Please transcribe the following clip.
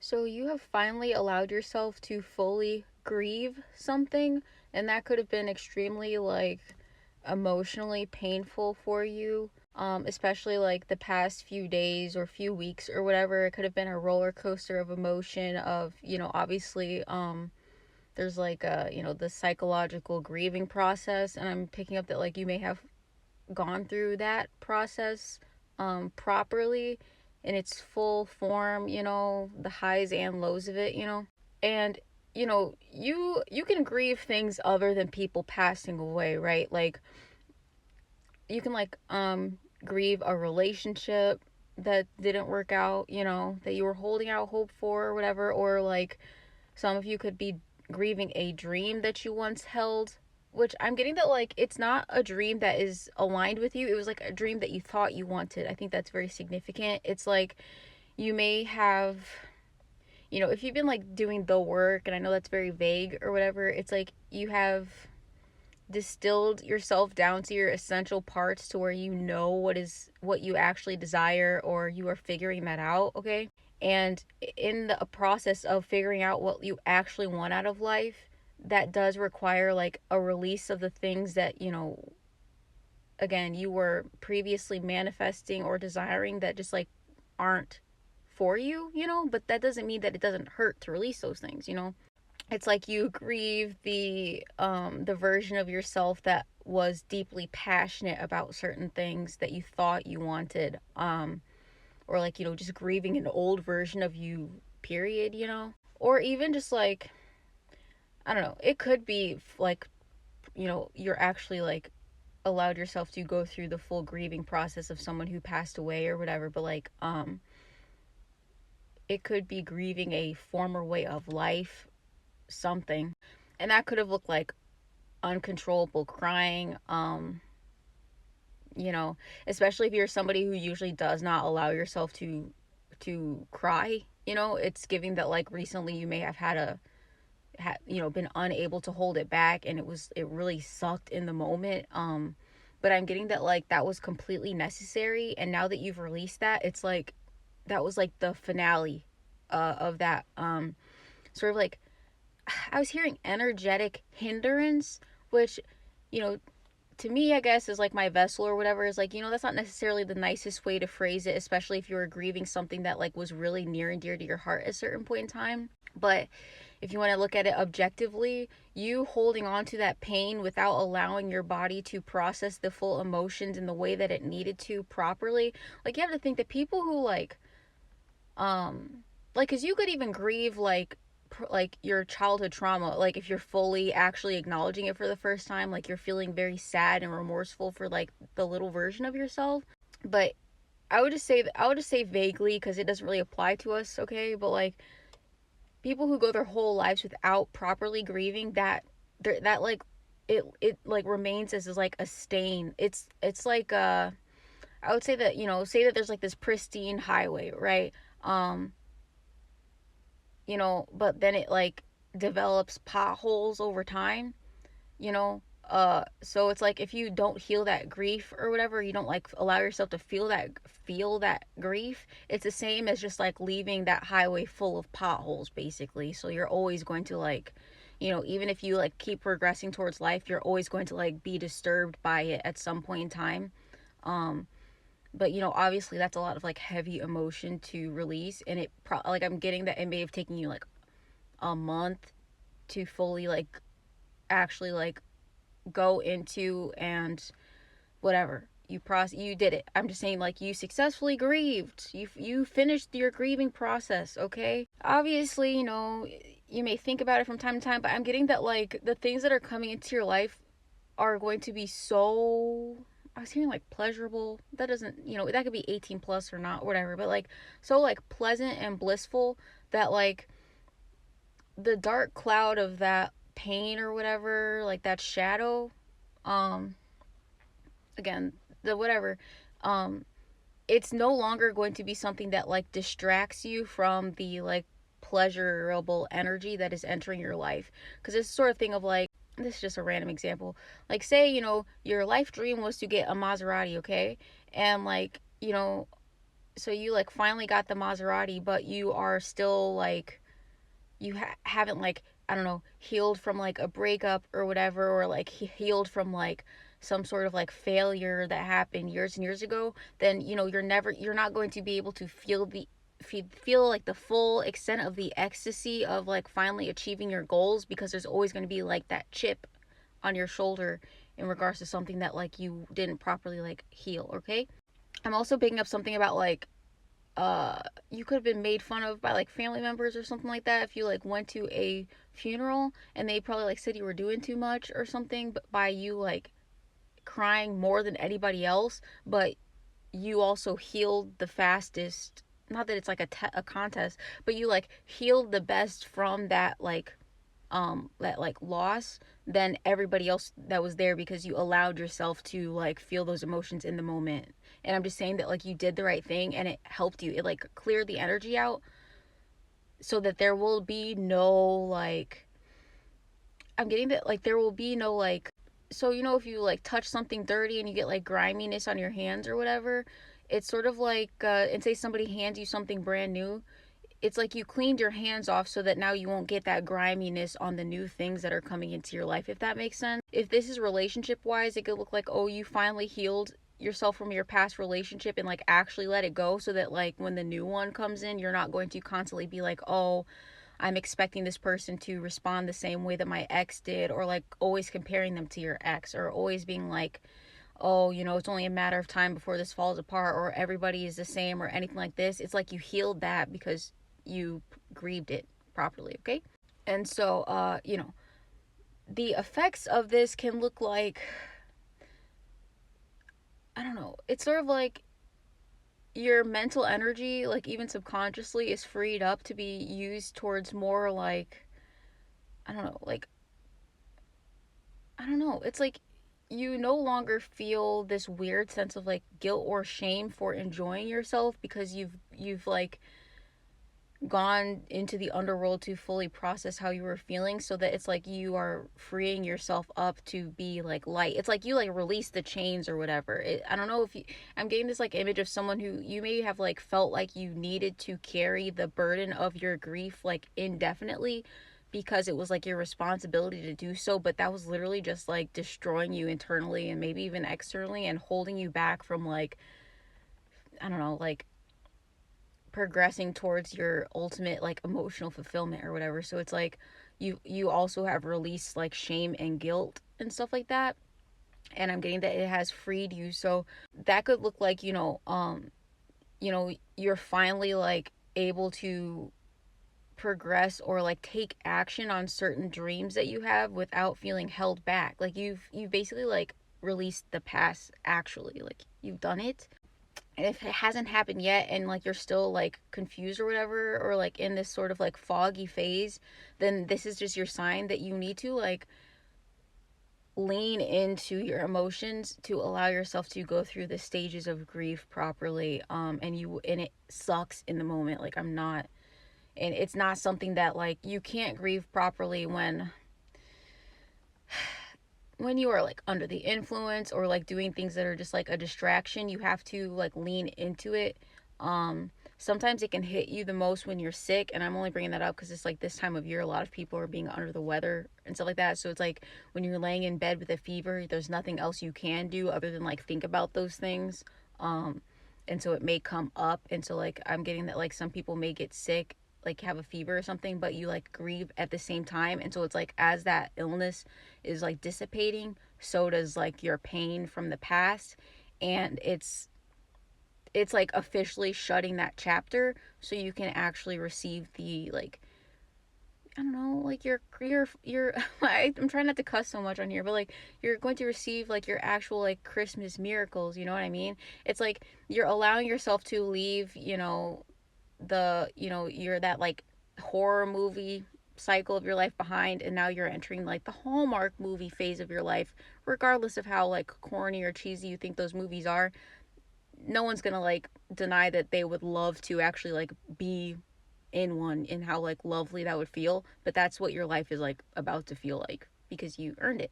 So you have finally allowed yourself to fully grieve something, and that could have been extremely like emotionally painful for you. Especially like the past few days or few weeks or whatever. It could have been a roller coaster of emotion of, obviously, there's like the psychological grieving process, and I'm picking up that like you may have gone through that process properly in its full form, the highs and lows of it, and you can grieve things other than people passing away, right? Like you can like grieve a relationship that didn't work out, that you were holding out hope for or whatever, or like some of you could be grieving a dream that you once held, which I'm getting that like it's not a dream that is aligned with you. It was like a dream that you thought you wanted. I think that's very significant. It's like you may have, if you've been like doing the work, and I know that's very vague or whatever, it's like you have distilled yourself down to your essential parts to where you know what you actually desire, or you are figuring that out, okay? And in the process of figuring out what you actually want out of life, that does require like a release of the things that, again, you were previously manifesting or desiring that just like aren't for you, but that doesn't mean that it doesn't hurt to release those things, It's like you grieve the version of yourself that was deeply passionate about certain things that you thought you wanted, or like, just grieving an old version of you, period, or even just like, I don't know, it could be like, you're actually like allowed yourself to go through the full grieving process of someone who passed away or whatever, but like it could be grieving a former way of life, something, and that could have looked like uncontrollable crying, you know especially if you're somebody who usually does not allow yourself to cry. It's giving that like recently you may have been unable to hold it back, and it really sucked in the moment. But I'm getting that like that was completely necessary, and now that you've released that, it's like that was like the finale of that, sort of like, I was hearing energetic hindrance, which, you know to me, I guess, is like my vessel or whatever, is like, that's not necessarily the nicest way to phrase it, especially if you were grieving something that like was really near and dear to your heart at a certain point in time. But if you want to look at it objectively, you holding on to that pain without allowing your body to process the full emotions in the way that it needed to properly, like, you have to think that people who because you could even grieve like your childhood trauma, like if you're fully actually acknowledging it for the first time, like you're feeling very sad and remorseful for like the little version of yourself. But I would just say vaguely, because it doesn't really apply to us, okay? But like people who go their whole lives without properly grieving that, that like it like remains as like a stain. It's like I would say that, say that there's like this pristine highway, right? um but then it like develops potholes over time, so it's like if you don't heal that grief or whatever, you don't like allow yourself to feel that grief, it's the same as just like leaving that highway full of potholes, basically. So you're always going to like, even if you like keep progressing towards life, you're always going to like be disturbed by it at some point in time. But obviously that's a lot of like heavy emotion to release, and like I'm getting that it may have taken you like a month to fully like actually like go into, and whatever, you did it. I'm just saying, like, you successfully grieved, you finished your grieving process, okay? Obviously, you may think about it from time to time, but I'm getting that like the things that are coming into your life are going to be so, I was hearing like pleasurable. That doesn't, that could be 18 plus or not, whatever, but like so like pleasant and blissful that like the dark cloud of that pain or whatever, like that shadow, um again, the whatever, um it's no longer going to be something that like distracts you from the like pleasurable energy that is entering your life. Because it's the sort of thing of like, this is just a random example, like say, your life dream was to get a Maserati, okay? And like, So you like finally got the Maserati, but you are still like you haven't like, I don't know, healed from like a breakup or whatever, or like healed from like some sort of like failure that happened years and years ago. Then you're not going to be able to feel like the full extent of the ecstasy of like finally achieving your goals, because there's always going to be like that chip on your shoulder in regards to something that like you didn't properly like heal. Okay, I'm also picking up something about like uh you could have been made fun of by like family members or something like that if you like went to a funeral and they probably like said you were doing too much or something, but by you like crying more than anybody else, but you also healed the fastest. Not that it's like a contest, but you like healed the best from that like loss than everybody else that was there, because you allowed yourself to like feel those emotions in the moment. And I'm just saying that like you did the right thing and it helped you. It like cleared the energy out so that there will be no like, I'm getting that like there will be no like, so if you like touch something dirty and you get like griminess on your hands or whatever, it's sort of like and say somebody hands you something brand new, it's like you cleaned your hands off so that now you won't get that griminess on the new things that are coming into your life, if that makes sense. If this is relationship wise, it could look like, oh, you finally healed yourself from your past relationship and like actually let it go, so that like when the new one comes in, you're not going to constantly be like, oh, I'm expecting this person to respond the same way that my ex did, or like always comparing them to your ex, or always being like, oh, it's only a matter of time before this falls apart, or everybody is the same, or anything like this. It's like you healed that because you grieved it properly, okay? And so, the effects of this can look like, I don't know, it's sort of like your mental energy, like even subconsciously, is freed up to be used towards more like, I don't know, like, I don't know, it's like you no longer feel this weird sense of like guilt or shame for enjoying yourself, because you've like gone into the underworld to fully process how you were feeling, so that it's like you are freeing yourself up to be like light. It's like you like release the chains or whatever. I don't know if you, I'm getting this like image of someone who you may have like felt like you needed to carry the burden of your grief like indefinitely, because it was like your responsibility to do so, but that was literally just like destroying you internally and maybe even externally, and holding you back from like, I don't know, like progressing towards your ultimate like emotional fulfillment or whatever. So it's like you also have released like shame and guilt and stuff like that, and I'm getting that it has freed you. So that could look like, you're finally like able to progress or like take action on certain dreams that you have without feeling held back. Like you've basically like released the past, actually, like you've done it. And if it hasn't happened yet and like you're still like confused or whatever, or like in this sort of like foggy phase, then this is just your sign that you need to like lean into your emotions to allow yourself to go through the stages of grief properly. And it sucks in the moment, like I'm not, and it's not something that like you can't grieve properly when you are like under the influence or like doing things that are just like a distraction. You have to like lean into it. Sometimes it can hit you the most when you're sick, and I'm only bringing that up because it's like this time of year a lot of people are being under the weather and stuff like that. So it's like when you're laying in bed with a fever, there's nothing else you can do other than like think about those things. And so it may come up, and so like I'm getting that like some people may get sick, like have a fever or something, but you like grieve at the same time. And so it's like as that illness is like dissipating, so does like your pain from the past. And it's like officially shutting that chapter, so you can actually receive the like, I don't know, like your I'm trying not to cuss so much on here, but like you're going to receive like your actual like Christmas miracles, you know what I mean? It's like you're allowing yourself to leave, you're that like horror movie cycle of your life behind, and now you're entering like the Hallmark movie phase of your life. Regardless of how like corny or cheesy you think those movies are, no one's gonna like deny that they would love to actually like be in one, and how like lovely that would feel. But that's what your life is like about to feel like, because you earned it.